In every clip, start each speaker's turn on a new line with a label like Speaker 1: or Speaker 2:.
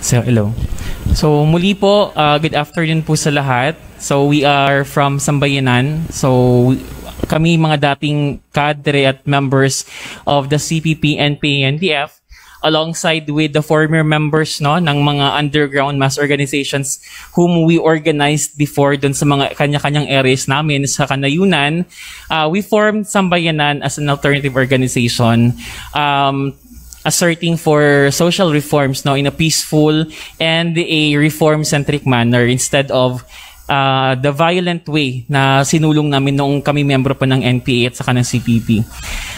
Speaker 1: So, hello. So, muli po, good afternoon po sa lahat. So, we are from Sambayanan. So, kami mga dating cadre at members of the CPP, NPA, NDF, alongside with the former members ng mga underground mass organizations whom we organized before dun sa mga kanya-kanyang areas namin sa Kanayunan. We formed Sambayanan as an alternative organization, asserting for social reforms in a peaceful and a reform-centric manner instead of the violent way na sinulong namin noong kami membro pa ng NPA at saka ng CPP.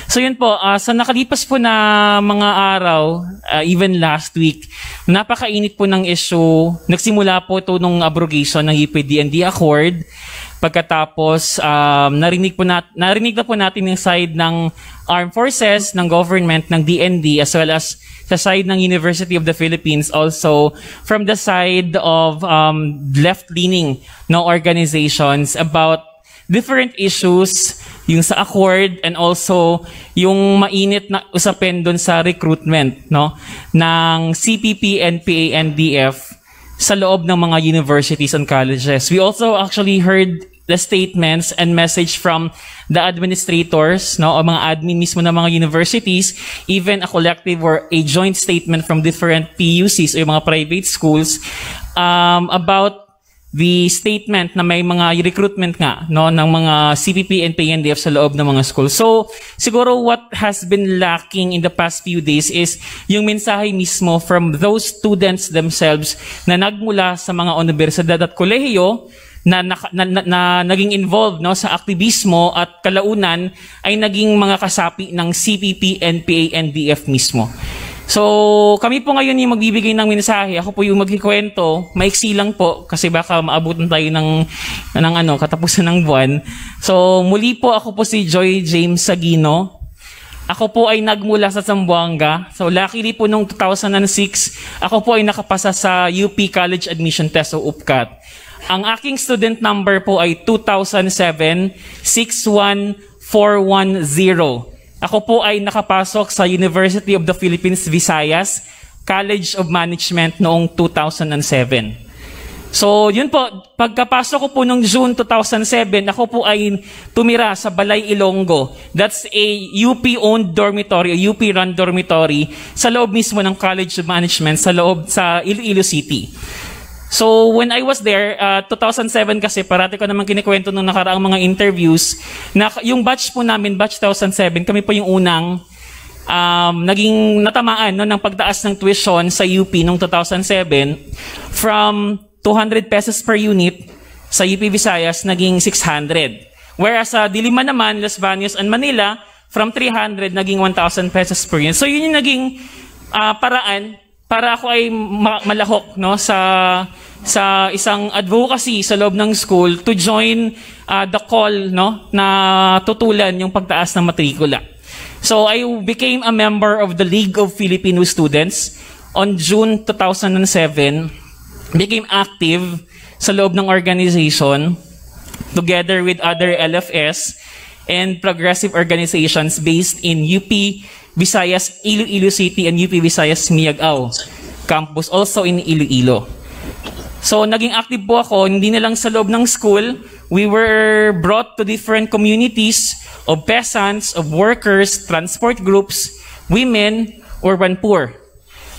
Speaker 1: So yun po, sa nakalipas po na mga araw, even last week, napakainit po ng issue. Nagsimula po ito nung abrogation ng UPDND Accord. Pagkatapos, narinig na po natin yung side ng Armed Forces, ng government, ng DND, as well as sa side ng University of the Philippines, also from the side of left-leaning organizations about different issues, yung sa accord, and also yung mainit na usapin doon sa recruitment ng CPP, NPA, NDF sa loob ng mga universities and colleges. We also actually heard the statements and message from the administrators, o mga admin mismo ng mga universities, even a collective or a joint statement from different PUCs o yung mga private schools about the statement na may mga recruitment nga ng mga CPP and PNDF sa loob ng mga schools. So, siguro what has been lacking in the past few days is yung mensahe mismo from those students themselves na nagmula sa mga universidad at kolehiyo na naging involved sa aktivismo at kalaunan ay naging mga kasapi ng CPP, NPA, NDF mismo. So, kami po ngayon yung magbibigay ng mensahe. Ako po yung magkikwento. Maiksi lang po kasi baka maabutan tayo ng katapusan ng buwan. So, muli po ako po si Joy James Sagino. Ako po ay nagmula sa Zamboanga. So, luckily po noong 2006, ako po ay nakapasa sa UP College Admission Test o UPCAT. Ang aking student number po ay 2007-61410. Ako po ay nakapasok sa University of the Philippines, Visayas, College of Management noong 2007. So, yun po, pagkapasok ko po noong June 2007, ako po ay tumira sa Balay, Ilonggo. That's a UP-owned dormitory, a UP-run dormitory sa loob mismo ng College of Management sa Iloilo City. So, when I was there, 2007 kasi, parati ko naman kinikwento nung nakaraang mga interviews, na yung batch po namin, batch 2007, kami po yung unang naging natamaan ng pagtaas ng tuition sa UP noong 2007 from 200 pesos per unit sa UP Visayas, naging 600. Whereas sa Diliman naman, Los Baños, and Manila, from 300, naging 1,000 pesos per unit. So, yun yung naging paraan para ako ay malahok sa isang advocacy sa loob ng school to join the call na tutulan yung pagtaas ng matrikula. So I became a member of the League of Filipino Students on June 2007, became active sa loob ng organization together with other LFS and progressive organizations based in UP Visayas, Iloilo City, and UP Visayas, Miagao campus, also in Iloilo. So, naging active po ako, hindi na lang sa loob ng school. We were brought to different communities of peasants, of workers, transport groups, women, urban poor.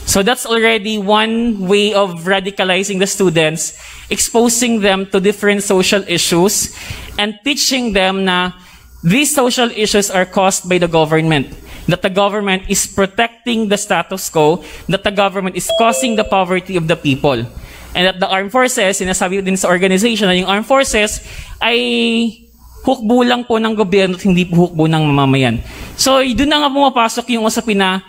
Speaker 1: So, that's already one way of radicalizing the students, exposing them to different social issues, and teaching them na these social issues are caused by the government. That the government is protecting the status quo, that the government is causing the poverty of the people. And that the armed forces, sinasabi din sa organization na yung armed forces ay hukbo lang po ng gobyerno at hindi po hukbo ng mamamayan. So, doon na nga pumapasok yung usapin na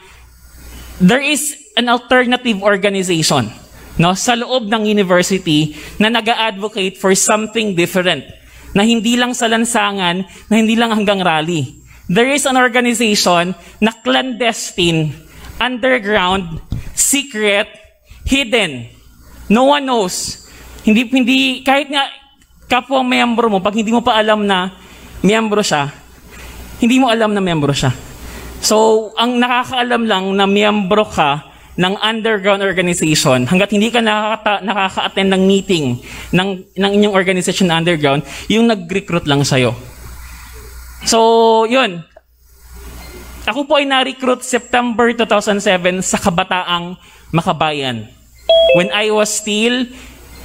Speaker 1: there is an alternative organization sa loob ng university na nag-a-advocate for something different. Na hindi lang sa lansangan, na hindi lang hanggang rally. There is an organization na clandestine, underground, secret, hidden. No one knows. Hindi, kahit nga kapwa miyembro mo, pag hindi mo pa alam na miyembro siya, hindi mo alam na miyembro siya. So, ang nakakaalam lang na miyembro ka ng underground organization, hanggat hindi ka nakaka-attend ng meeting ng inyong organization na underground, yung nag-recruit lang sa'yo. So, yun. Ako po ay na-recruit September 2007 sa Kabataang Makabayan, when I was still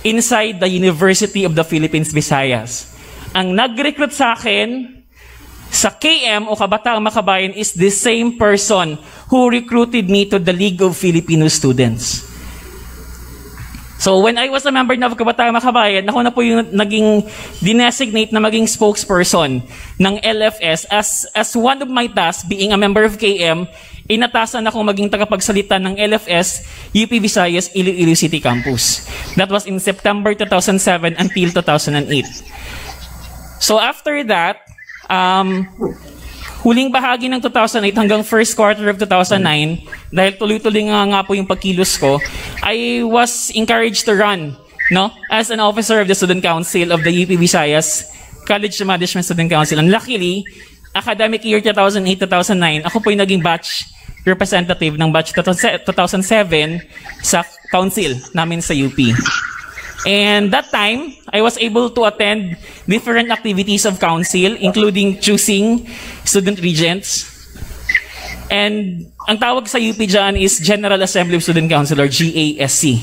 Speaker 1: inside the University of the Philippines, Visayas. Ang nag-recruit sa akin sa KM o Kabataang Makabayan is the same person who recruited me to the League of Filipino Students. So when I was a member ng Kabataang Makabayan, ako na po yung naging dinesignate na maging spokesperson ng LFS as one of my tasks, being a member of KM, inatasan akong maging tagapagsalita ng LFS UP Visayas Iloilo City Campus. That was in September 2007 until 2008. So after that, huling bahagi ng 2008 hanggang first quarter of 2009, dahil tuloy-tuloy nga po yung pagkilos ko, I was encouraged to run, no, as an officer of the Student Council of the UP Visayas College Management Student Council. And luckily, academic year 2008-2009, ako po yung naging batch representative ng batch 2007 sa council namin sa UP. And that time, I was able to attend different activities of council, including choosing student regents. And ang tawag sa UP dyan is General Assembly of Student Council, or GASC.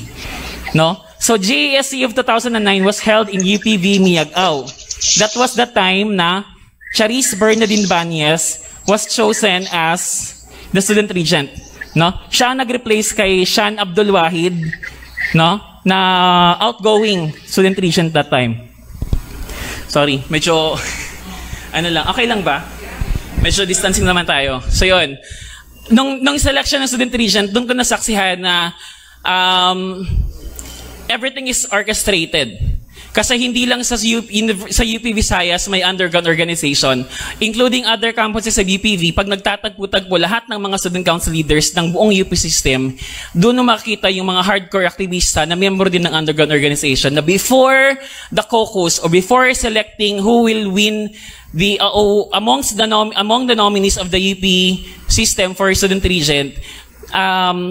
Speaker 1: No? So GASC of 2009 was held in UPV Miagao. That was the time na Charis Bernadine Banyes was chosen as the student regent. No? Siya nag-replace kay Shan Abdul Wahid, no, na outgoing student regent that time. Sorry, medyo ano lang, okay lang ba? Medyo distancing naman tayo. So yun, nung selection ng student regent, doon ko nasaksihan na everything is orchestrated. Kasi hindi lang sa UP Visayas may underground organization, including other campuses sa UPV, pag nagtatagpo-tagpo lahat ng mga student council leaders ng buong UP system, doon makikita yung mga hardcore aktivista na member din ng underground organization na before the caucus or before selecting who will win the among the nominees of the UP system for student regent,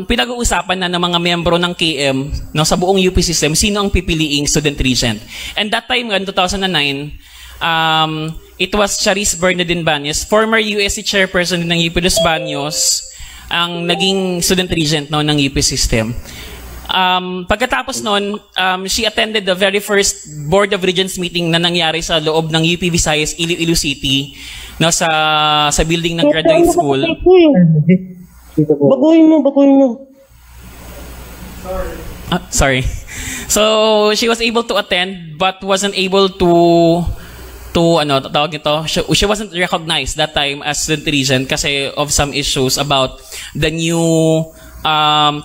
Speaker 1: pinag-uusapan na ng mga membro ng KM, no, sa buong UP system, sino ang pipiliing student regent. And that time, in 2009, it was Charis Bernadine Banyes, former USC chairperson ng UP Los Baños, ang naging student regent, no, ng UP system. Pagkatapos nun, she attended the very first Board of Regents meeting na nangyari sa loob ng UP Visayas Iloilo City, no, sa building ng graduate school.
Speaker 2: Baguhin mo.
Speaker 1: Sorry. So, she was able to attend but wasn't able to ano, tawag ito, she wasn't recognized that time as student regent kasi of some issues about the new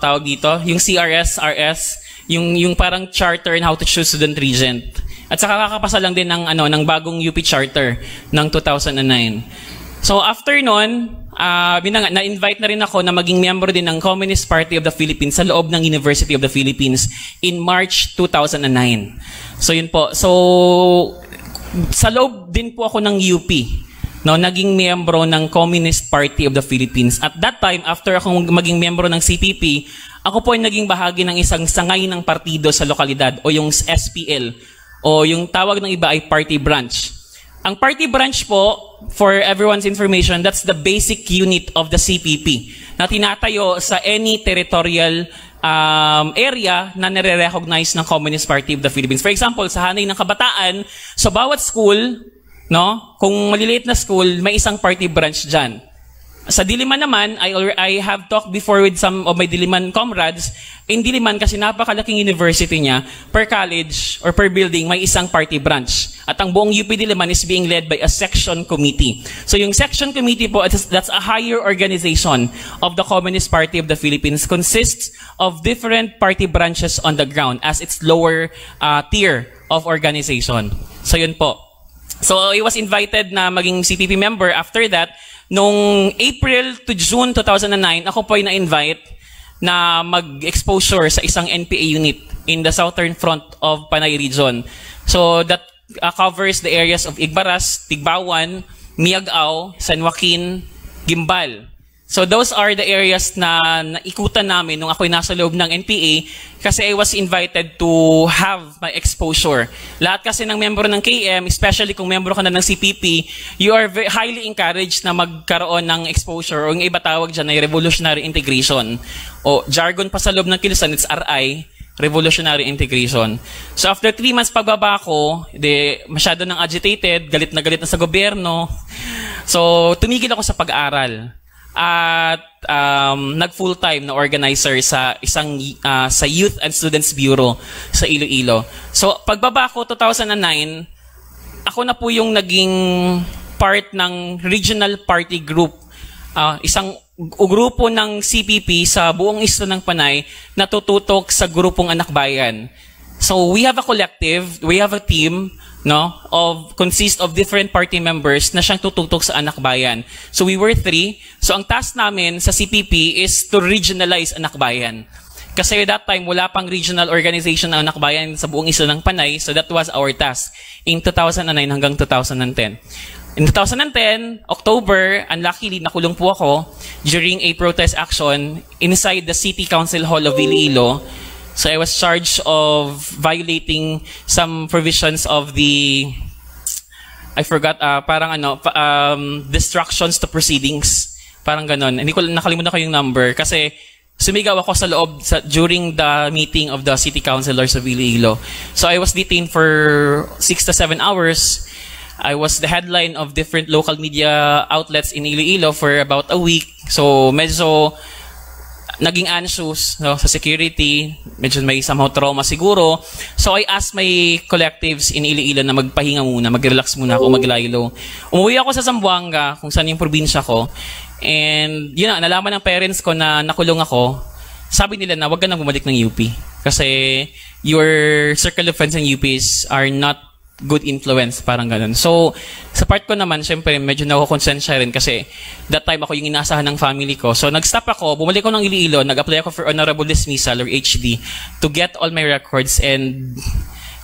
Speaker 1: tawag dito, yung CRS-RS, yung parang charter and how to choose student regent. At saka kakapasa lang din ng bagong UP charter ng 2009. So after nun, na-invite na rin ako na maging member din ng Communist Party of the Philippines sa loob ng University of the Philippines in March 2009. So yun po. So sa loob din po ako ng UP, no, naging miyembro ng Communist Party of the Philippines. At that time, after akong maging miyembro ng CPP, ako po ay naging bahagi ng isang sangay ng partido sa lokalidad o yung SPL o yung tawag ng iba ay party branch. Ang party branch po, for everyone's information, that's the basic unit of the CPP na tinatayo sa any territorial area na nare-recognize ng Communist Party of the Philippines. For example, sa Hanay ng Kabataan, sa bawat school, no, kung maliliit na school, may isang party branch dyan. Sa Diliman naman, I have talked before with some of my Diliman comrades. In Diliman, kasi napakalaking university niya, per college or per building, may isang party branch. At ang buong UP Diliman is being led by a section committee. So yung section committee po, that's a higher organization of the Communist Party of the Philippines, consists of different party branches on the ground as its lower tier of organization. So yun po. So I was invited na maging CPP member. After that, nung April to June 2009, ako po ay na-invite na mag-exposure sa isang NPA unit in the southern front of Panay region. So that covers the areas of Igbaras, Tigbawan, Miagao, San Joaquin, Gimbal. So those are the areas na naikutan namin nung ako'y nasa loob ng NPA kasi I was invited to have my exposure. Lahat kasi ng membro ng KM, especially kung membro ka na ng CPP, you are highly encouraged na magkaroon ng exposure o yung iba tawag dyan ay revolutionary integration. O jargon pa sa loob ng Kilusan, it's RI, revolutionary integration. So after 3 months pagbaba ko, masyado nang agitated, galit na sa gobyerno. So tumigil ako sa pag-aral. At nag-full-time na organizer sa sa Youth and Students Bureau sa Iloilo. So pagbaba ko 2009, ako na po yung naging part ng regional party group. Isang grupo ng CPP sa buong isla ng Panay na tututok sa grupong Anak Bayan. So we have a collective, we have a team, no, consist of different party members na siyang tututok sa Anak Bayan. So we were 3. So ang task namin sa CPP is to regionalize Anak Bayan. Kasi that time, wala pang regional organization ng Anak Bayan sa buong isla ng Panay. So that was our task in 2009 hanggang 2010. In 2010, October, unluckily, nakulong po ako during a protest action inside the City Council Hall of Iloilo. So I was charged of violating some provisions of the, I forgot, parang distractions to proceedings. Parang ganon. Hindi ko nakalimutan ko yung number kasi sumigaw ako sa loob during the meeting of the City Councilors of Iloilo. So I was detained for 6 to 7 hours. I was the headline of different local media outlets in Iloilo for about a week. So medyo naging anxious, no, sa security, medyo may somehow trauma siguro. So I asked my collectives in Iloilo na magpahinga muna, mag-relax muna ako, maglaylo. Umuwi ako sa Zamboanga, kung saan yung probinsya ko. And yun na, nalaman ng parents ko na nakulong ako. Sabi nila na wag ka na bumalik ng UP. Kasi your circle of friends in UPs are not good influence, parang ganun. So, sa part ko naman, syempre, medyo nakukonsensya rin kasi that time ako yung inaasahan ng family ko. So, nag-stop ako, bumalik ako ng Iloilo, nag-apply ako for honorable dismissal or HD to get all my records and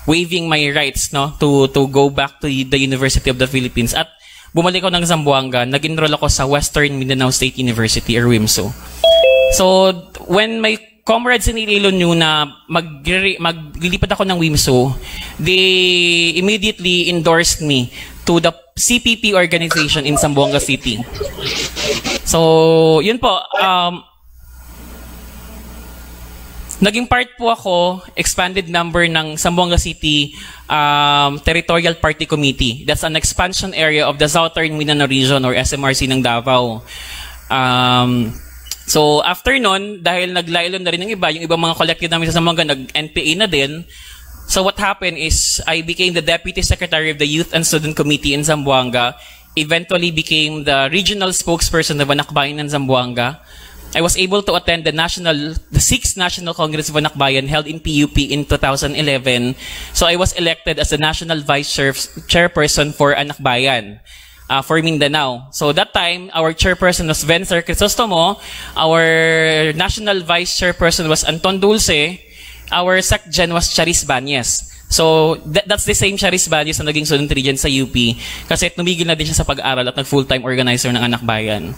Speaker 1: waiving my rights, no, to go back to the University of the Philippines. At bumalik ako ng Zamboanga, nag-enroll ako sa Western Mindanao State University or WIMSU. So, when my comrades in Iloilo knew na maglilipat ako ng WIMSU, they immediately endorsed me to the CPP organization in Zamboanga City. So, yun po. Naging part po ako, expanded number ng Zamboanga City Territorial Party Committee. That's an expansion area of the Southern Mindanao Region or SMRC ng Davao. So, after nun, dahil naglaylo na rin ng iba, yung ibang mga collective namin sa Zamboanga, nag-NPA na din. So, what happened is, I became the Deputy Secretary of the Youth and Student Committee in Zamboanga, eventually became the regional spokesperson of Anak Bayan in Zamboanga. I was able to attend the 6th National Congress of Anak Bayan held in PUP in 2011. So, I was elected as the National Vice Chairperson for Anak Bayan. For Mindanao. So that time, our chairperson was Vencer Crisostomo, our national vice chairperson was Anton Dulce, our secgen was Charis Banyes. So that's the same Charis Banyes na naging student regent sa UP kasi tumigil na din siya sa pag-aral at nag-full-time organizer ng Anak Bayan.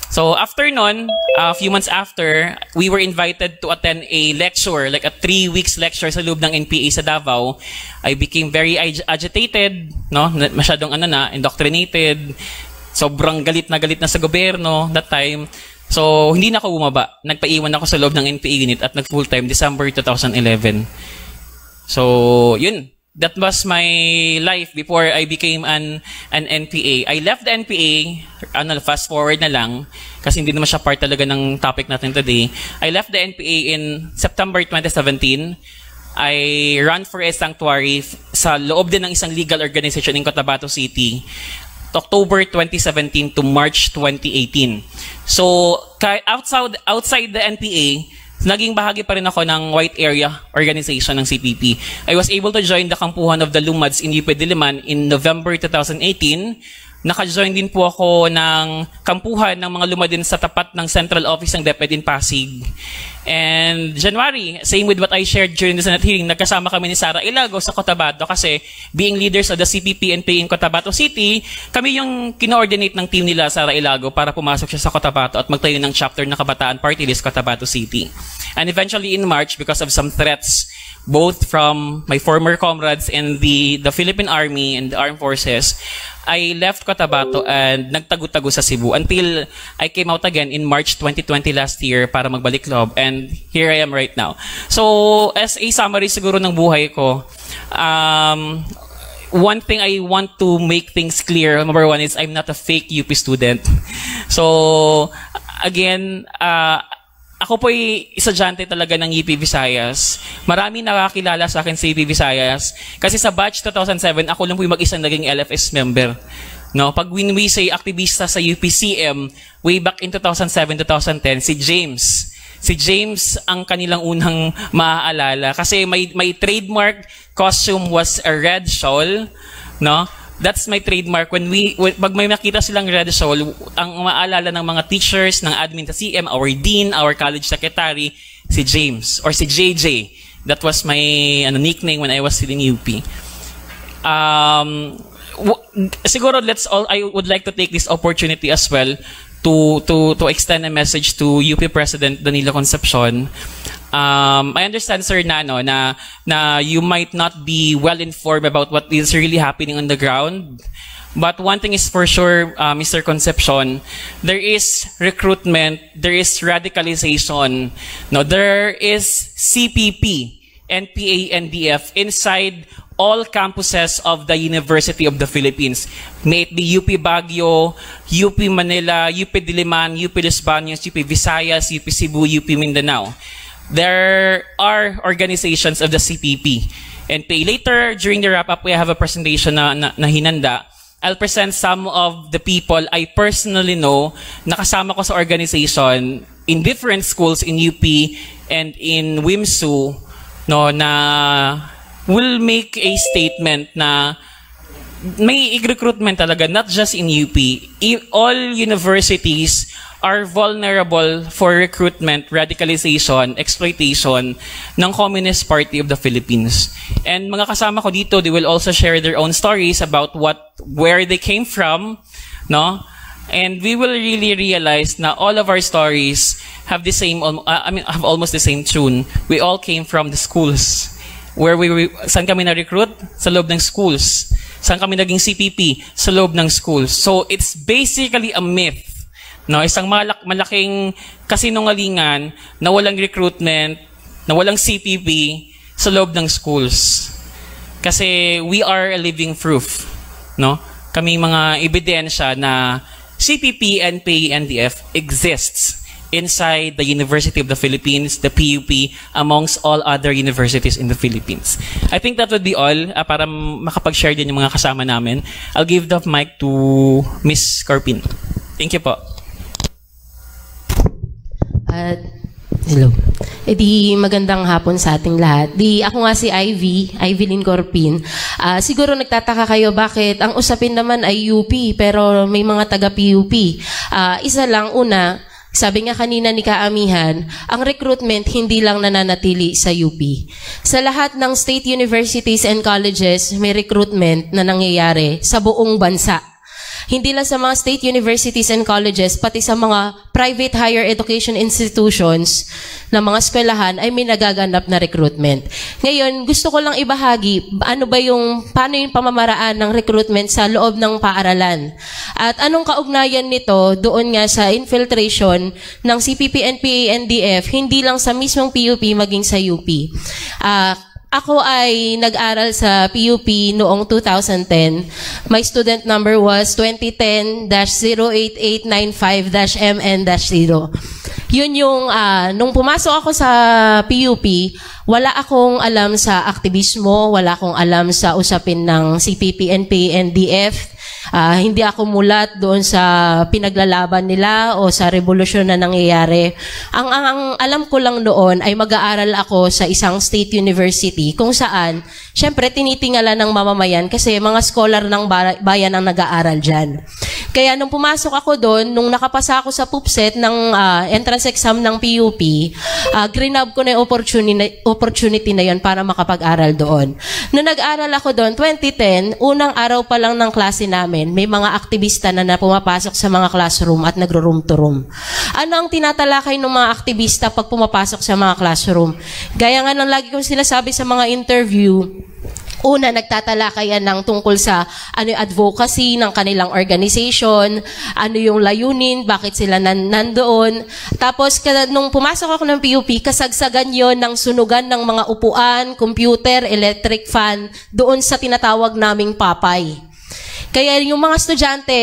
Speaker 1: So after nun, a few months after, we were invited to attend a lecture, like a 3 weeks lecture sa loob ng NPA sa Davao. I became very agitated, no? Masyadong indoctrinated. Sobrang galit na sa gobyerno that time. So hindi na ako bumaba. Nagpaiwan ako sa loob ng NPA unit at nag-full-time December 2011. So yun. That was my life before I became an NPA. I left the NPA, fast forward na lang, kasi hindi naman siya part talaga ng topic natin today. I left the NPA in September 2017. I ran for a sanctuary sa loob din ng isang legal organization in Cotabato City, October 2017 to March 2018. So, outside the NPA, naging bahagi pa rin ako ng White Area Organization ng CPP. I was able to join the kampuhan of the Lumads in UP Diliman in November 2018. Naka-join din po ako ng kampuhan ng mga Lumadin sa tapat ng Central Office ng DepEd in Pasig. And January, same with what I shared during the Senate hearing, nagkasama kami ni Sara Ilago sa Cotabato kasi being leaders of the CPP-NPA in Cotabato City, kami yung kino-ordinate ng team nila, Sara Ilago, para pumasok siya sa Cotabato at magtayo ng chapter ng Kabataan Party List Cotabato City. And eventually in March, because of some threats, both from my former comrades in the Philippine Army and the Armed Forces, I left Cotabato and nagtago-tago sa Cebu until I came out again in March 2020 last year para magbalik loob, and here I am right now. So, as a summary siguro ng buhay ko, one thing I want to make things clear, number one, is I'm not a fake UP student. So, again, ako po'y estudyante talaga ng UP Visayas. Marami nakakilala sa akin sa UP Visayas. Kasi sa batch 2007, ako lang po'y mag-isang naging LFS member. No? Pag when we say aktivista sa UPCM, way back in 2007-2010, si James. Si James ang kanilang unang maaalala. Kasi my trademark costume was a red shawl. No? That's my trademark. Pag may nakita silang red shawl, ang maalala ng mga teachers, ng admin sa CM, our dean, our college secretary, si James or si JJ. That was my nickname when I was still in UP. Siguro I would like to take this opportunity as well to extend a message to UP President Danilo Concepcion. I understand, sir, na you might not be well informed about what is really happening on the ground. But one thing is for sure, Mr. Concepcion, there is recruitment, there is radicalization. No, there is CPP, NPA, NDF inside all campuses of the University of the Philippines. May it be UP Baguio, UP Manila, UP Diliman, UP Los Baños, UP Visayas, UP Cebu, UP Mindanao. There are organizations of the CPP. And later, during the wrap-up, we have a presentation na hinanda. I'll present some of the people I personally know na kasama ko sa organization in different schools in UP and in WIMSU, no, na will make a statement na may recruitment talaga, not just in UP. All universities are vulnerable for recruitment, radicalization, exploitation ng Communist Party of the Philippines. And mga kasama ko dito, they will also share their own stories about where they came from, no? And we will really realize na all of our stories have the same, have almost the same tune. We all came from the schools. Saan kami na-recruit? Sa loob ng schools. Saan kami naging CPP? Sa loob ng schools. So it's basically a myth. No, isang malaking kasinungalingan na walang recruitment, na walang CPP sa loob ng schools. Kasi we are a living proof, no? Kami mga ebidensya na CPP, NPA, NDF exists inside the University of the Philippines, the PUP, amongst all other universities in the Philippines. I think that would be all para makapag-share din yung mga kasama namin. I'll give the mic to Ms. Carpin. Thank you po.
Speaker 2: Hello. Di magandang hapon sa ating lahat. Ako nga si Ivy Corpin. Siguro nagtataka kayo bakit ang usapin naman ay UP pero may mga taga-PUP. Isa lang, una, sabi nga kanina ni Kaamihan, ang recruitment hindi lang nananatili sa UP. Sa lahat ng state universities and colleges, may recruitment na nangyayari sa buong bansa. Hindi lang sa mga state universities and colleges, pati sa mga private higher education institutions na mga eskwelahan ay may nagaganap na recruitment. Ngayon, gusto ko lang ibahagi paano yung pamamaraan ng recruitment sa loob ng paaralan. At anong kaugnayan nito doon nga sa infiltration ng CPP, NPA, NDF, hindi lang sa mismong PUP maging sa UP. Ako ay nag-aral sa PUP noong 2010. My student number was 2010-08895-MN-0. Yun yung, nung pumasok ako sa PUP, wala akong alam sa aktivismo, wala akong alam sa usapin ng CPP, NPA, NDF. Hindi ako mulat doon sa pinaglalaban nila o sa revolusyon na nangyayari. Ang alam ko lang noon ay mag-aaral ako sa isang state university kung saan, syempre, tinitingala ng mamamayan kasi mga scholar ng bayan ang nag-aaral dyan. Kaya nung pumasok ako doon, nung nakapasa ako sa PUPSET ng entrance exam ng PUP, grinab ko na yung opportunity na yun para makapag-aral doon. Nung nag-aral ako doon, 2010, unang araw pa lang ng klase namin, may mga aktivista na pumapasok sa mga classroom at nagro-room to room. Ano ang tinatalakay ng mga aktivista pag pumapasok sa mga classroom? Gaya nga ng lagi kong sinasabi sa mga interview, una, nagtatalakayan ng tungkol sa ano yung advocacy ng kanilang organization, ano yung layunin, bakit sila nandoon. Tapos, nung pumasok ako ng PUP, kasagsagan yon ng sunugan ng mga upuan, computer, electric fan, doon sa tinatawag naming papay. Kaya yung mga estudyante,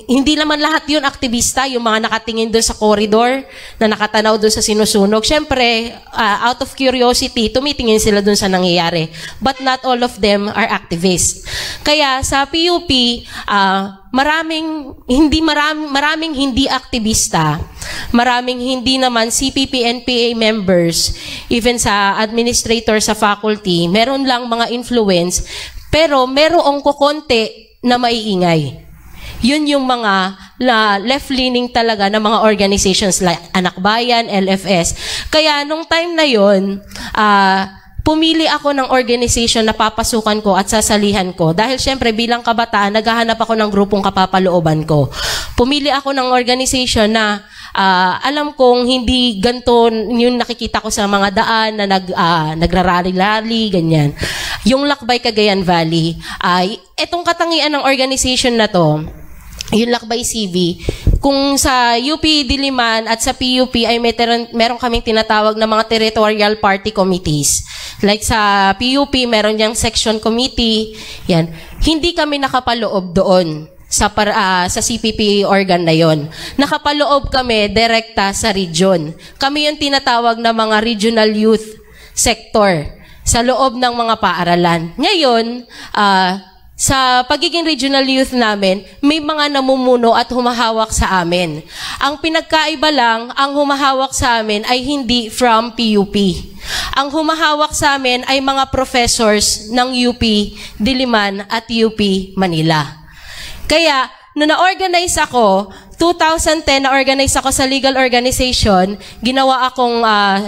Speaker 2: hindi naman lahat yun aktivista, yung mga nakatingin doon sa corridor, na nakatanaw doon sa sinusunog. Siyempre, out of curiosity, tumitingin sila doon sa nangyayari. But not all of them are activists. Kaya sa PUP, maraming hindi aktivista, maraming hindi naman CPP NPA members, even sa administrator sa faculty, meron lang mga influence, pero merong kukonti na maiingay. Yun yung mga left-leaning talaga na mga organizations like Anak Bayan, LFS. Kaya nung time na yun, pumili ako ng organization na papasukan ko at sasalihan ko. Dahil syempre bilang kabataan, naghahanap ako ng grupong kapapalooban ko. Pumili ako ng organization na alam kong hindi ganito yung nakikita ko sa mga daan na nagrarally-rally, ganyan. Yung Lakbay Cagayan Valley, etong katangian ng organization na to, yung Lakbay CV, kung sa UP Diliman at sa PUP ay meron kaming tinatawag na mga territorial party committees. Like sa PUP, meron yung section committee, yan. Hindi kami nakapaloob doon sa CPP organ na yon. Nakapaloob kami direkta sa region. Kami yung tinatawag na mga regional youth sector sa loob ng mga paaralan. Ngayon, sa pagiging regional youth namin, may mga namumuno at humahawak sa amin. Ang pinagkaiba lang, ang humahawak sa amin ay hindi from PUP. Ang humahawak sa amin ay mga professors ng UP Diliman at UP Manila. Kaya, nung na-organize ako, 2010 na-organize ako sa legal organization, ginawa akong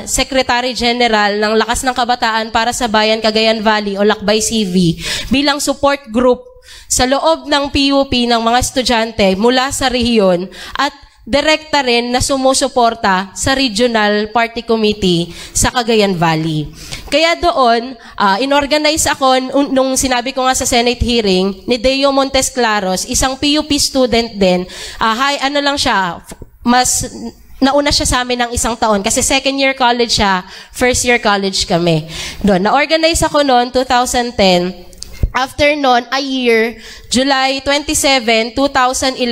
Speaker 2: Secretary General ng Lakas ng Kabataan para sa Bayan Cagayan Valley o Lakbay CV bilang support group sa loob ng PUP ng mga estudyante mula sa rehiyon at direkta rin na sumusuporta sa Regional Party Committee sa Cagayan Valley. Kaya doon, inorganize ako, nung sinabi ko nga sa Senate hearing, ni Deo Montes Claros, isang PUP student din, lang siya, mas nauna siya sa amin ng isang taon kasi second year college siya, first year college kami. Doon, na-organize ako noon, 2010, after noon, a year, July 27, 2011,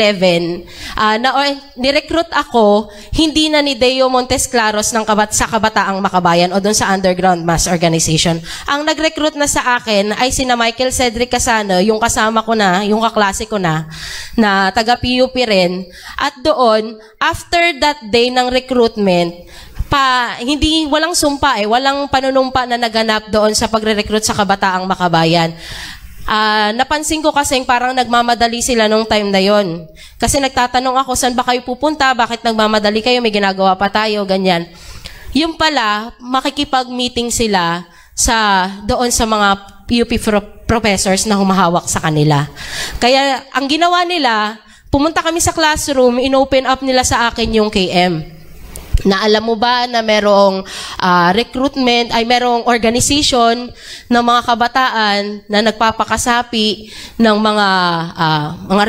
Speaker 2: nirecruit ako, hindi na ni Deo Montes Claros sa Kabataang Makabayan o doon sa Underground Mass Organization. Ang nag-recruit na sa akin ay sina Michael Cedric Casano, yung kasama ko na, yung kaklase ko na taga-PUP rin. At doon, after that day ng recruitment, walang sumpa walang panunumpa na naganap doon sa pagre-recruit sa Kabataang Makabayan. Napansin ko kasi parang nagmamadali sila nung time na yon. Kasi nagtatanong ako, saan ba kayo pupunta? Bakit nagmamadali kayo? May ginagawa pa tayo, ganyan. Yung pala, makikipag-meeting sila doon sa mga PUP professors na humahawak sa kanila. Kaya ang ginawa nila, pumunta kami sa classroom, in-open up nila sa akin yung KM. Na alam mo ba na merong recruitment, merong organization ng mga kabataan na nagpapakasapi ng mga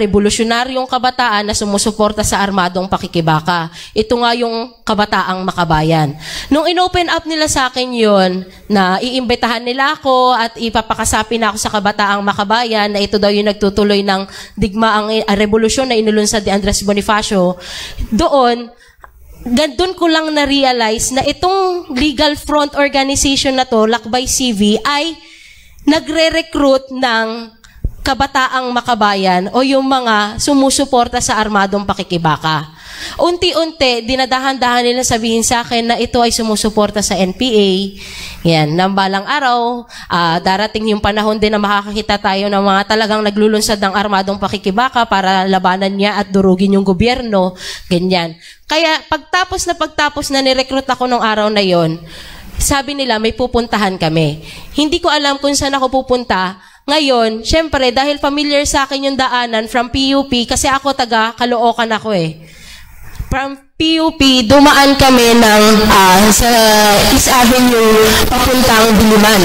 Speaker 2: revolusyonaryong kabataan na sumusuporta sa armadong pakikibaka. Ito nga yung Kabataang Makabayan. Nung inopen up nila sa akin yun, na iimbitahan nila ako at ipapakasapi na ako sa Kabataang Makabayan, na ito daw yung nagtutuloy ng digmaang revolusyon na inulunsad ni Andres Bonifacio, doon ko lang na-realize na itong legal front organization na to, Lakbay CV, ay nagre-recruit ng kabataang makabayan o yung mga sumusuporta sa armadong pakikibaka. Unti-unti, dinadahan-dahan nila sabihin sa akin na ito ay sumusuporta sa NPA. Yan, nang balang araw, darating yung panahon din na makakakita tayo ng mga talagang naglulunsad ng armadong pakikibaka para labanan niya at durugin yung gobyerno. Ganyan. Kaya pagtapos na nirecruit ako nung araw na yon, sabi nila may pupuntahan kami. Hindi ko alam kung saan ako pupunta. Ngayon, syempre, dahil familiar sa akin yung daanan from PUP, kasi ako taga Caloocan ako From PUP, dumaan kami ng sa East Avenue papuntang Diliman,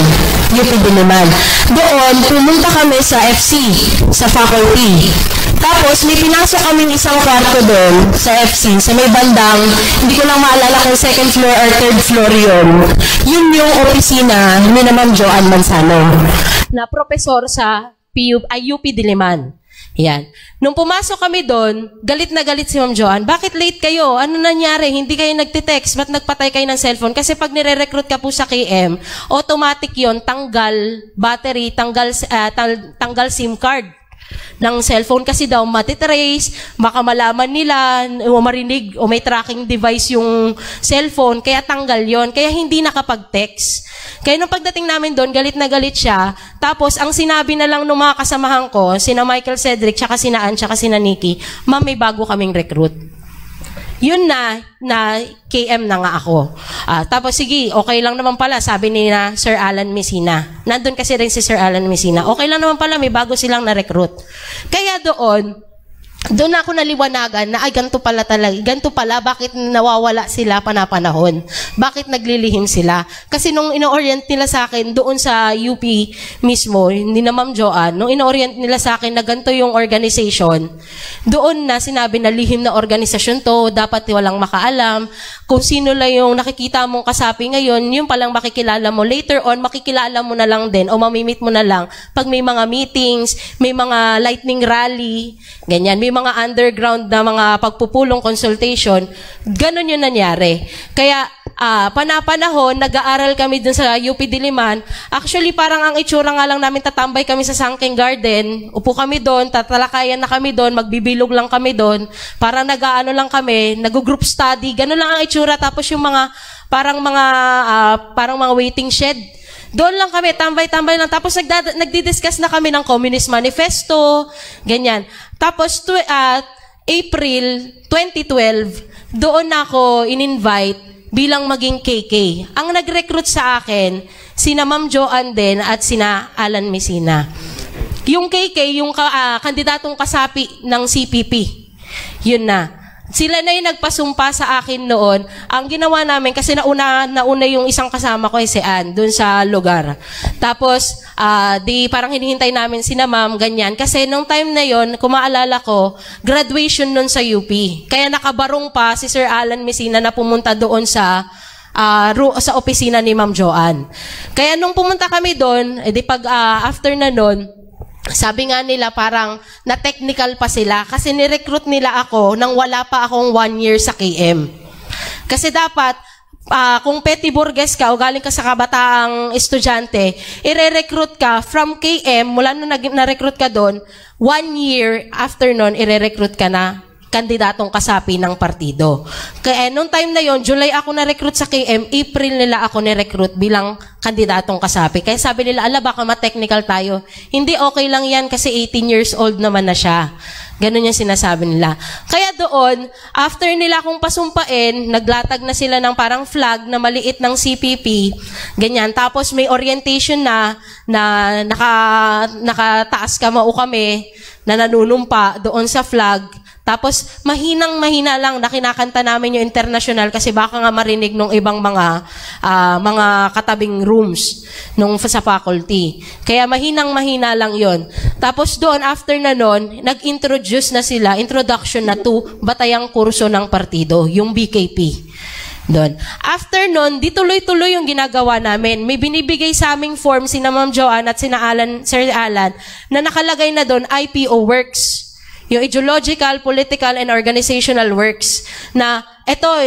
Speaker 2: UP Diliman. Doon, pumunta kami sa FC, sa faculty. Tapos, may pinasok kaming isang kwarto doon sa FC, sa may bandang, hindi ko lang maalala kung second floor or third floor yun. Yun yung opisina ni Ma'am Joanne Manzano, na profesor sa UP Diliman. Yan. Nung pumasok kami doon, galit na galit si Ma'am Joanne. Bakit late kayo? Ano nangyari? Hindi kayo nagtitext? Ba't nagpatay kayo ng cellphone? Kasi pag nire-recruit ka po sa KM, automatic yon, tanggal battery, tanggal SIM card ng cellphone kasi daw matitrace, baka malaman nila o marinig o may tracking device yung cellphone, kaya tanggal yon, kaya hindi nakapag-text. Kaya nung pagdating namin doon, galit na galit siya. Tapos, ang sinabi na lang ng mga kasamahan ko, sina Michael Cedric, tsaka sina Ann, tsaka sina Nikki, ma'am, may bago kaming recruit. Yun na KM na nga ako. Tapos, sige, okay lang naman pala, sabi ni na Sir Alan Messina. Nandun kasi rin si Sir Alan Messina. Okay lang naman pala, may bago silang na-recruit. Kaya doon ako naliwanagan na ay ganito pala talaga. Ganito pala, bakit nawawala sila panapanahon? Bakit naglilihim sila? Kasi nung ino-orient nila sa akin doon sa UP mismo, hindi na Ma'am Joanne, nung ino-orient nila sa akin na ganito yung organization, doon na sinabi na lihim na organisasyon to, dapat walang makaalam. Kung sino lang yung nakikita mong kasapi ngayon, yun palang makikilala mo. Later on, makikilala mo na lang din o mamimit mo na lang pag may mga meetings, may mga lightning rally, ganyan, may mga underground na mga pagpupulong consultation, ganun yung nangyari. Kaya, panapanahon, nag-aaral kami dun sa UP Diliman. Actually, parang ang itsura nga lang namin, tatambay kami sa Sangking Garden, upo kami doon, tatalakayan na kami doon, magbibilog lang kami doon, parang nag-aano lang kami, nag-group study, ganun lang ang itsura. Tapos yung mga, parang mga waiting shed, doon lang kami, tambay-tambay lang. Tapos nagdi-discuss na kami ng Communist Manifesto, ganyan. Tapos April 2012, doon ako in-invite bilang maging KK. Ang nag-recruit sa akin, sina Ma'am Joanne din at sina Alan Messina. Yung KK, yung kandidatong kasapi ng CPP. Yun na. Sila na yung nagpasumpa sa akin noon. Ang ginawa namin, kasi nauna yung isang kasama ko, si Ann, dun sa lugar. Tapos, parang hinihintay namin sina Ma'am, ganyan. Kasi nung time na yon, kung maalala ko, graduation nun sa UP. Kaya nakabarong pa si Sir Alan Messina na pumunta doon sa opisina ni Ma'am Joanne. Kaya nung pumunta kami doon, after na nun, sabi nga nila parang na-technical pa sila kasi nirecruit nila ako nang wala pa akong 1 year sa KM. Kasi dapat, kung petty burgess ka o galing ka sa kabataang estudyante, ire-recruit ka from KM, mula nung na-recruit ka doon, 1 year after nun, ire-recruit ka na kandidatong kasapi ng partido. Kaya nung time na yon, July ako na-recruit sa KM, April nila ako na-recruit bilang kandidatong kasapi. Kaya sabi nila, baka ma-technical tayo. Hindi, okay lang yan kasi 18 years old naman na siya. Ganun yung sinasabi nila. Kaya doon, after nila akong pasumpain, naglatag na sila ng parang flag na maliit ng CPP, ganyan. Tapos may orientation na nakataas kamao kami, na nanunumpa doon sa flag. Tapos, mahinang-mahina lang na kinakanta namin yung international kasi baka nga marinig nung ibang mga katabing rooms nung sa faculty. Kaya mahinang-mahina lang yon. Tapos doon, after na nun, nag-introduce na sila, introduction na to batayang kurso ng partido, yung BKP. Doon. After nun, di tuloy-tuloy yung ginagawa namin. May binibigay sa aming form sina Ma'am Joanne at sina Sir Alan na nakalagay na doon IPO works. Yung ideological, political, and organizational works na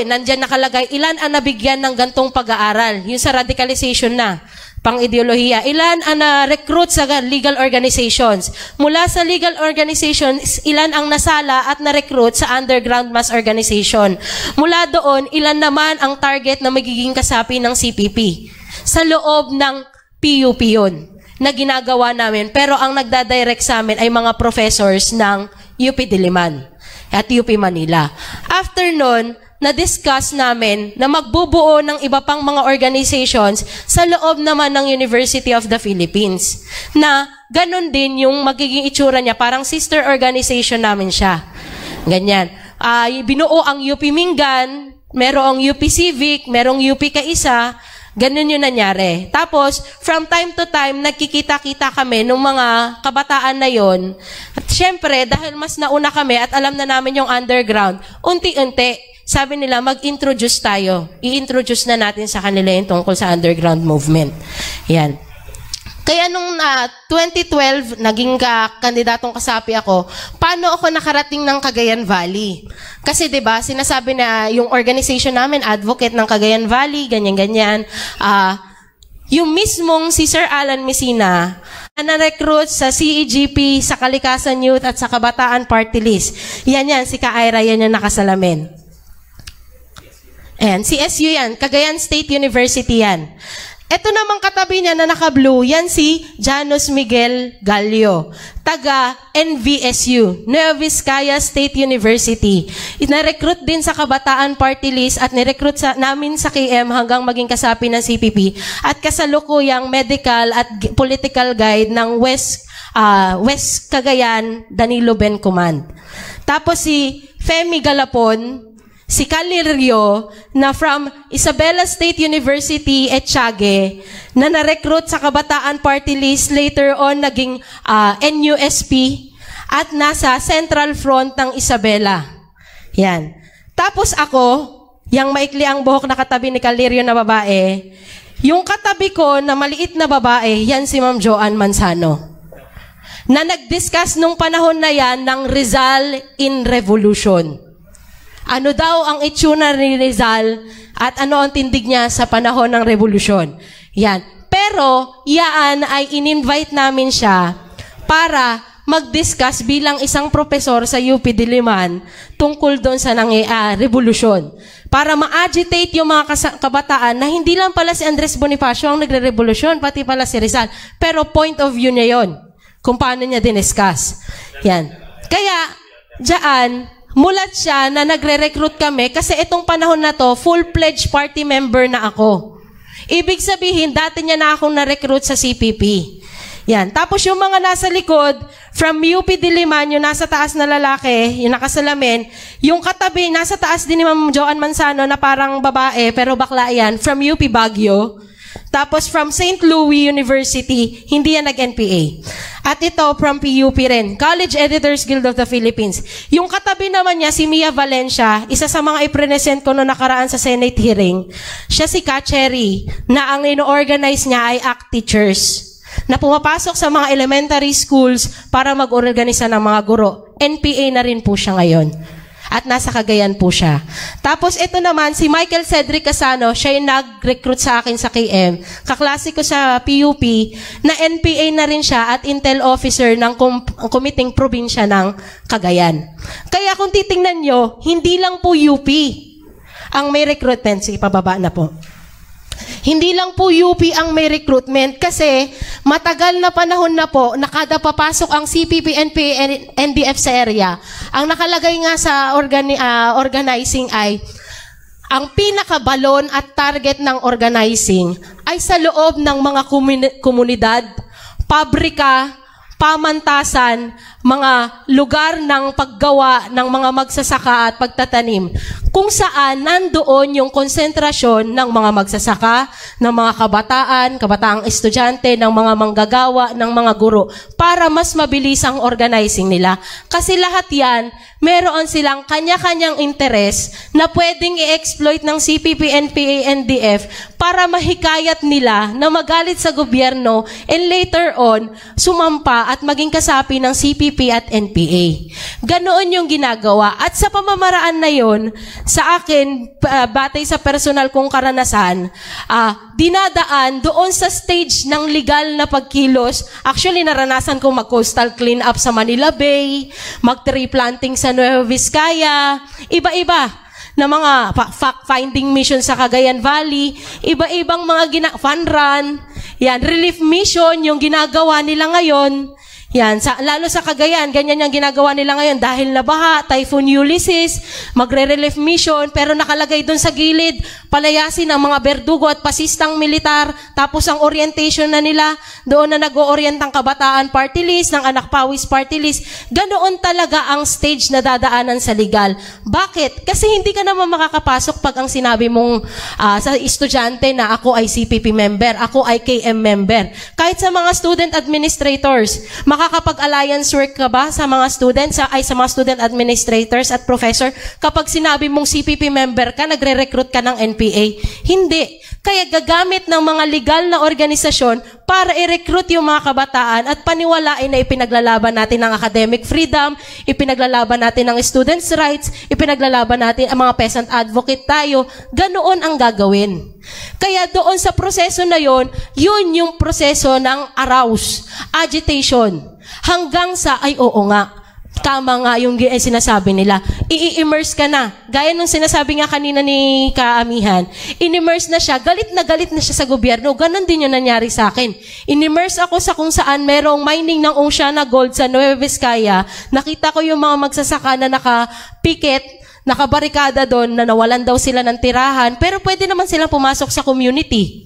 Speaker 2: nandyan nakalagay, ilan ang nabigyan ng gantong pag-aaral. Yung sa radicalization na. pang-ideolohiya. Ilan ang na-recruit sa legal organizations? Mula sa legal organizations, ilan ang nasala at na-recruit sa underground mass organization? Mula doon, ilan naman ang target na magiging kasapi ng CPP? Sa loob ng PUP yun na ginagawa namin. Pero ang nagdadirect sa amin ay mga professors ng UP Diliman at UP Manila. After nun, na-discuss namin na magbubuo ng iba pang mga organizations sa loob naman ng University of the Philippines. Na ganun din yung magiging itsura niya, parang sister organization namin siya. Ganyan. Binuo ang UP Mingan, merong UP Civic, merong UP Kaisa, ganun yung nangyari. Tapos, from time to time, nagkikita-kita kami ng mga kabataan na yon. At syempre, dahil mas nauna kami at alam na namin yung underground, unti-unti, sabi nila, mag-introduce tayo. I-introduce na natin sa kanila yung tungkol sa underground movement. Yan. Kaya nung 2012, naging kandidatong kasapi ako, paano ako nakarating ng Cagayan Valley? Kasi 'di ba, sinasabi na yung organization namin, advocate ng Cagayan Valley, ganyan-ganyan. Yung mismong si Sir Alan Messina, na-recruit sa CEGP, sa Kalikasan Youth at sa Kabataan Party List. Yan, si Ka-Ira, yan yung nakasalamin. Ayan, CSU yan, Cagayan State University yan. Ito namang katabi niya na naka-blue, yan si Janos Miguel Gallio, taga NVSU, Nueva Vizcaya State University. Na-recruit din sa Kabataan Party List at ni-recruit namin sa KM hanggang maging kasapi ng CPP at kasalukuyang medical at political guide ng West Cagayan Danilo Ben Command. Tapos si Femi Galapon, si Calirio, na from Isabela State University, Etchage, na na-recruit sa Kabataan Party List, later on naging NUSP, at nasa Central Front ng Isabela. Yan. Tapos ako, yung maikli ang buhok na katabi ni Calirio na babae, yung katabi ko na maliit na babae, yan si Ma'am Joanne Manzano, na nag-discuss nung panahon na yan ng Rizal in Revolution. Ano daw ang itsura ni Rizal at ano ang tindig niya sa panahon ng revolusyon. Yan. Pero, yan ay in-invite namin siya para mag-discuss bilang isang profesor sa UP Diliman tungkol doon sa revolusyon. Para ma-agitate yung mga kabataan na hindi lang pala si Andres Bonifacio ang nagre-revolusyon, pati pala si Rizal. Pero point of view niya yon, kung paano niya diniscuss. Yan. Kaya, dyan, mulat siya na nagre-recruit kami kasi itong panahon na to, full-pledged party member na ako. Ibig sabihin, dati niya na akong na-recruit sa CPP. Yan. Tapos yung mga nasa likod, from UP Diliman, yung nasa taas na lalaki, yung nakasalamin, yung katabi, nasa taas din ni Ma'am Joanne Manzano na parang babae, pero bakla yan, from UP Baguio. Tapos from St. Louis University, hindi yan nag-NPA. At ito from PUP rin, College Editors Guild of the Philippines. Yung katabi naman niya, si Mia Valencia, isa sa mga i-present ko noong nakaraan sa Senate hearing. Siya si Ka-Cherry, na ang ino-organize niya ay ACT teachers, na pumapasok sa mga elementary schools para mag-organisa ng mga guro. NPA na rin po siya ngayon. At nasa Cagayan po siya. Tapos ito naman, si Michael Cedric Casano, siya yung nag-recruit sa akin sa KM. Kaklase ko sa PUP, na NPA na rin siya at Intel Officer ng Kumiting Probinsya ng Cagayan. Kaya kung titingnan nyo, hindi lang po UP ang may recruitment. Sige, pababa na po. Hindi lang po UP ang may recruitment kasi matagal na panahon na po na kada papasok ang CPP, NPA, NDF sa area, ang nakalagay nga sa organizing ay ang pinakabalon at target ng organizing ay sa loob ng mga komunidad, pabrika, pamantasan, mga lugar ng paggawa ng mga magsasaka at pagtatanim, kung saan nandoon yung konsentrasyon ng mga magsasaka, ng mga kabataang estudyante, ng mga manggagawa, ng mga guro, para mas mabilis ang organizing nila. Kasi lahat yan, meron silang kanya-kanyang interes na pwedeng i-exploit ng CPP, NPA, NDF para mahikayat nila na magalit sa gobyerno and later on, sumampa at maging kasapi ng CPP at NPA. Ganoon yung ginagawa. At sa pamamaraan na yon, sa akin, batay sa personal kong karanasan, dinadaan doon sa stage ng legal na pagkilos. Actually, naranasan kong mag-coastal cleanup sa Manila Bay, mag-tree planting sa Nueva Vizcaya, iba-iba na mga fact-finding mission sa Cagayan Valley, iba-ibang mga fun run, yan, relief mission, yung ginagawa nila ngayon. Yan, lalo sa Cagayan, ganyan yung ginagawa nila ngayon dahil nabaha, Typhoon Ulysses, magre-relief mission, pero nakalagay doon sa gilid, palayasin ang mga berdugo at pasistang militar, tapos ang orientation na nila, doon na nag-o-orient ang Kabataan Party List, ng Anak Pawis Party List, ganoon talaga ang stage na dadaanan sa legal. Bakit? Kasi hindi ka naman makakapasok pag ang sinabi mong sa estudyante na ako ay CPP member, ako ay KM member. Kahit sa mga student administrators, makakapag-alliance work ka ba sa mga students, sa mga student administrators at professor kapag sinabi mong CPP member ka, nagre-recruit ka ng NPA? Hindi. Kaya gagamit ng mga legal na organisasyon para i-recruit yung mga kabataan at paniwalain na ipinaglalaban natin ang academic freedom, ipinaglalaban natin ang students' rights, ipinaglalaban natin ang mga peasant advocate tayo. Ganoon ang gagawin. Kaya doon sa proseso na yon, yun yung proseso ng arouse, agitation, hanggang sa ay oo nga, tama nga yung sinasabi nila. I-immerse ka na. Gaya nung sinasabi nga kanina ni Kaamihan, in-immerse na siya, galit na siya sa gobyerno. Ganon din yung nangyari sa akin. In-immerse ako sa kung saan merong mining ng Oceana Gold sa Nueva Vizcaya. Nakita ko yung mga magsasaka na nakapikit, nakabarikada doon, na nawalan daw sila ng tirahan, pero pwede naman silang pumasok sa community.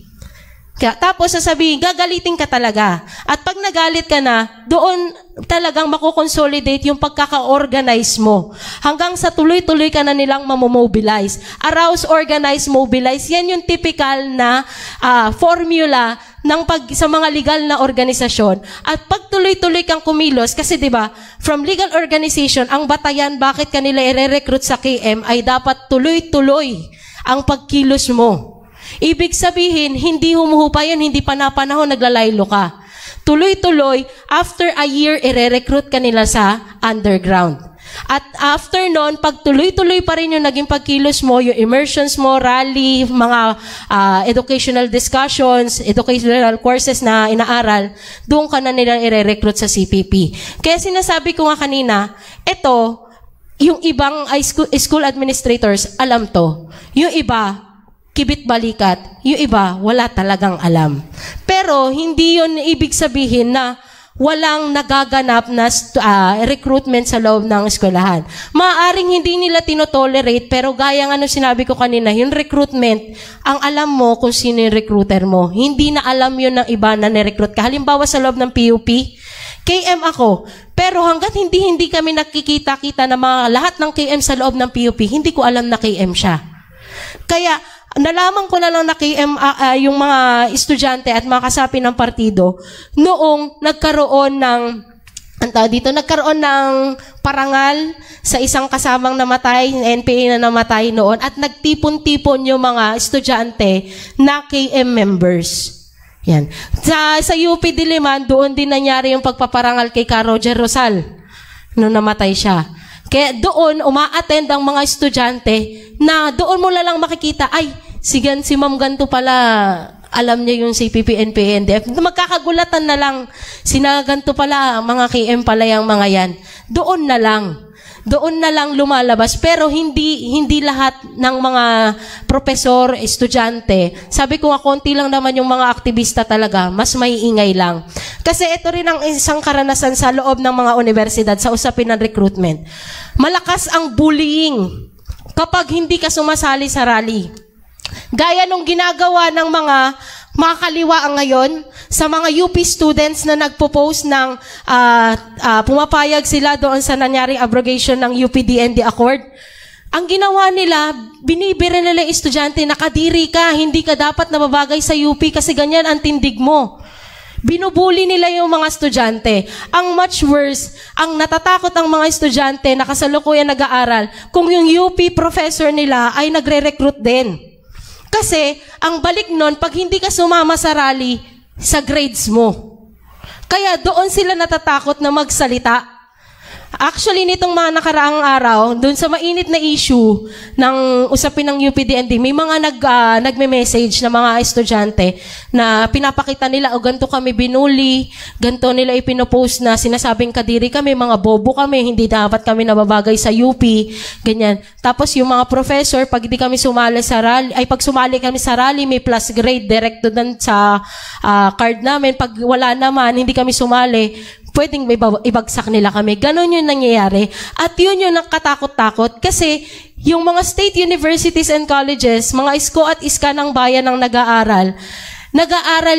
Speaker 2: Kaya, tapos sasabihin, gagalitin ka talaga. At pag nagalit ka na, doon talagang makukonsolidate yung pagkaka-organize mo. Hanggang sa tuloy-tuloy ka na nilang mamomobilize. Arouse, organize, mobilize. Yan yung typical na formula ng sa mga legal na organisasyon. At pag tuloy-tuloy kang kumilos, kasi 'di ba, from legal organization, ang batayan bakit kanila i-recruit sa KM ay dapat tuloy-tuloy ang pagkilos mo. Ibig sabihin, hindi humuhupa yun, hindi pa napanahon, naglalaylo ka. Tuloy-tuloy, after a year, i-recruit ka nila sa underground. At after nun, pag tuloy-tuloy pa rin yung naging pagkilos mo, yung immersions mo, rally, mga educational discussions, educational courses na inaaral, doon ka na nila i-recruit sa CPP. Kaya sinasabi ko nga kanina, ito, yung ibang school administrators, alam to. Yung iba, kibit-balikat, yung iba, wala talagang alam. Pero, hindi yun ibig sabihin na walang nagaganap na recruitment sa loob ng eskwelahan. Maaring hindi nila tinotolerate, pero gaya nga nung sinabi ko kanina, yung recruitment, ang alam mo kung sino yung recruiter mo. Hindi na alam yun ng iba na nirecruit ka. Halimbawa sa loob ng PUP, KM ako. Pero hanggat hindi kami nakikita-kita na mga lahat ng KM sa loob ng PUP, hindi ko alam na KM siya. Kaya, nalaman ko na lang na KM, yung mga estudyante at mga kasapi ng partido noong nagkaroon ng parangal sa isang kasamang namatay, NPA na namatay noon, at nagtipon-tipon yung mga estudyante na KM members. Yan. Sa UP Diliman, doon din nangyari yung pagpaparangal kay Ka Roger Rosal nung namatay siya. Kaya doon, uma-attend ang mga estudyante na doon mo lang makikita, ay, si Ma'am ganito pala, alam niya yung CPP, NPA, NDF. Magkakagulatan na lang, sinaganto pala, mga KM pala yung mga yan. Doon na lang lumalabas. Pero hindi lahat ng mga profesor, estudyante. Sabi ko nga, konti lang naman yung mga aktivista talaga, mas maiingay lang. Kasi ito rin ang isang karanasan sa loob ng mga universidad sa usapin ng recruitment. Malakas ang bullying kapag hindi ka sumasali sa rally. Gaya nung ginagawa ng mga kaliwaan ngayon sa mga UP students na nagpo-post ng pumapayag sila doon sa nangyaring abrogation ng UP-DND Accord. Ang ginawa nila, binibira nila yung estudyante, nakadiri ka, hindi ka dapat nababagay sa UP kasi ganyan ang tindig mo. Binubuli nila yung mga estudyante. Ang much worse, ang natatakot ang mga estudyante na kasalukuyan nag-aaral kung yung UP professor nila ay nagre-recruit din. Kasi, ang balik nun, pag hindi ka sumama sa rally, sa grades mo. Kaya doon sila natatakot na magsalita. Actually, nitong mga nakaraang araw, dun sa mainit na issue ng usapin ng UPDND, may mga nagme-message na mga estudyante na pinapakita nila, o ganito kami binuli, ganito nila ipinopost na sinasabing kadiri kami, mga bobo kami, hindi dapat kami nababagay sa UP, ganyan. Tapos yung mga professor, pag hindi kami sumali sa rally, pag sumali kami sa rally, may plus grade direct doon sa card namin. Pag wala naman, hindi kami sumali, pwedeng ibagsak nila kami. Ganon yung nangyayari. At yun yung nakatakot-takot kasi yung mga state universities and colleges, mga ISCO at ISCA ng bayan ng nag-aaral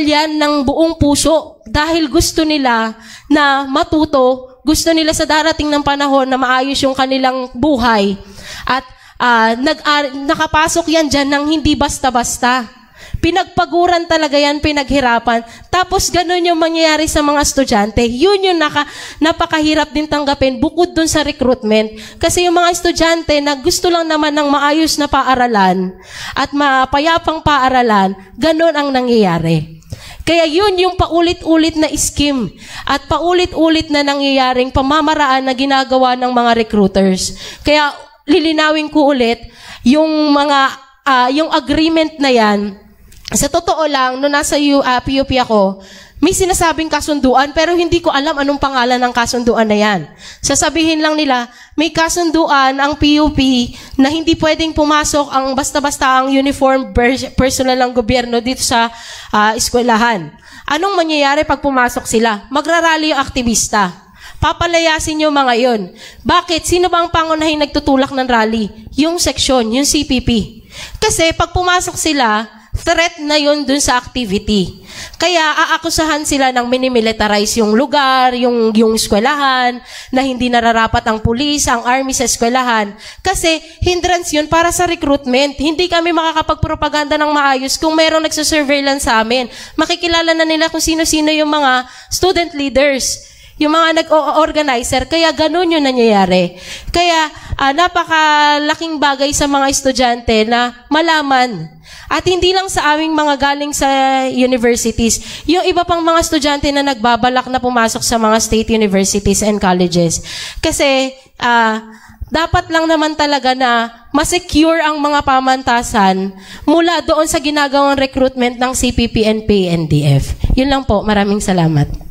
Speaker 2: yan ng buong puso dahil gusto nila na matuto, gusto nila sa darating ng panahon na maayos yung kanilang buhay. At nakapasok yan dyan ng hindi basta-basta. Pinagpaguran talaga yan, pinaghirapan. Tapos ganun yung mangyayari sa mga estudyante. Yun yung napakahirap din tanggapin bukod dun sa recruitment. Kasi yung mga estudyante na gusto lang naman ng maayos na paaralan at mapayapang paaralan, ganun ang nangyayari. Kaya yun yung paulit-ulit na scheme at paulit-ulit na nangyayaring pamamaraan na ginagawa ng mga recruiters. Kaya lilinawin ko ulit yung yung agreement na yan. Sa totoo lang, nung nasa PUP ako, may sinasabing kasunduan pero hindi ko alam anong pangalan ng kasunduan na yan. Sasabihin lang nila, may kasunduan ang PUP na hindi pwedeng pumasok ang basta-basta ang uniform personnel ng gobyerno dito sa eskwelahan. Anong mangyayari pag pumasok sila? Magrarally yung aktivista. Papalayasin yung mga yon. Bakit? Sino ba ang pangunahing nagtutulak ng rally? Yung seksyon, yung CPP. Kasi pag pumasok sila, threat na yun dun sa activity. Kaya aakusahan sila ng minimilitarize yung lugar, yung eskwelahan, na hindi nararapat ang pulis, ang army sa eskwelahan. Kasi hindrance yun para sa recruitment. Hindi kami makakapagpropaganda ng maayos kung mayroong nagsasurveillance sa amin. Makikilala na nila kung sino-sino yung mga student leaders, yung mga nag-organizer, kaya ganun yung nangyayari. Kaya napakalaking bagay sa mga estudyante na malaman. At hindi lang sa aming mga galing sa universities, yung iba pang mga estudyante na nagbabalak na pumasok sa mga state universities and colleges. Kasi dapat lang naman talaga na ma-secure ang mga pamantasan mula doon sa ginagawang recruitment ng CPP and PNDF. Yun lang po. Maraming salamat.